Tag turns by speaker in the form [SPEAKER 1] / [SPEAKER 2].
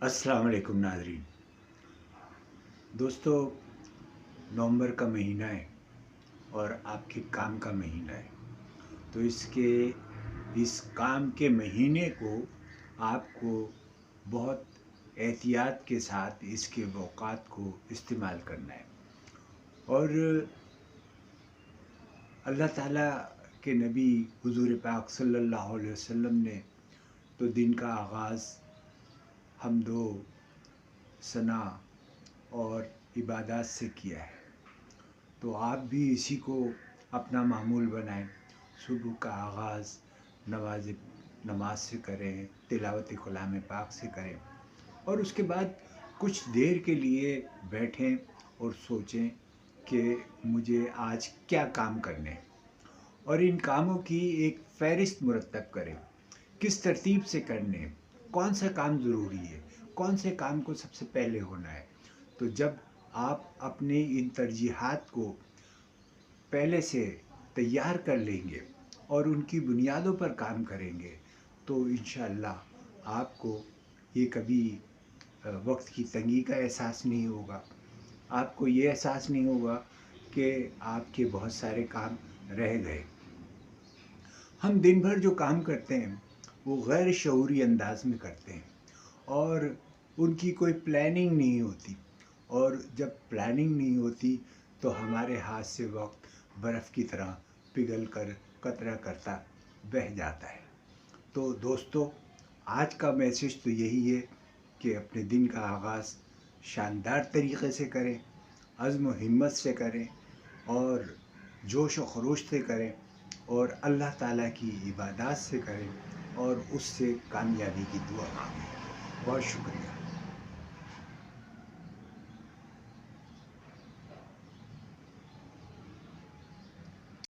[SPEAKER 1] अस्सलाम वालेकुम नाज़रीन। दोस्तों, नवंबर का महीना है और आपके काम का महीना है। तो इस काम के महीने को आपको बहुत एहतियात के साथ इसके औकात को इस्तेमाल करना है। और अल्लाह ताला के नबी हुज़ूर पाक सल्लल्लाहु अलैहि वसल्लम ने तो दिन का आगाज़ हम्दो सना और इबादत से किया है। तो आप भी इसी को अपना मामूल बनाएं। सुबह का आगाज़ नमाज से करें, तिलावत कलाम पाक से करें और उसके बाद कुछ देर के लिए बैठें और सोचें कि मुझे आज क्या काम करने हैं, और इन कामों की एक फ़हरिस्त मुरतब करें। किस तरतीब से करने हैं, कौन सा काम ज़रूरी है, कौन से काम को सबसे पहले होना है। तो जब आप अपने इन तरजीहात को पहले से तैयार कर लेंगे और उनकी बुनियादों पर काम करेंगे तो इंशाअल्लाह आपको ये कभी वक्त की तंगी का एहसास नहीं होगा। आपको ये एहसास नहीं होगा कि आपके बहुत सारे काम रह गए। हम दिन भर जो काम करते हैं वो गैर शऊरी अंदाज में करते हैं और उनकी कोई प्लानिंग नहीं होती, और जब प्लानिंग नहीं होती तो हमारे हाथ से वक्त बर्फ़ की तरह पिघल कर कतरा करता बह जाता है। तो दोस्तों, आज का मैसेज तो यही है कि अपने दिन का आगाज़ शानदार तरीक़े से करें, अज़्म व हिम्मत से करें और जोश व खरोश से करें और अल्लाह ताला की इबादत से करें और उससे कामयाबी की दुआ मांगें। बहुत शुक्रिया।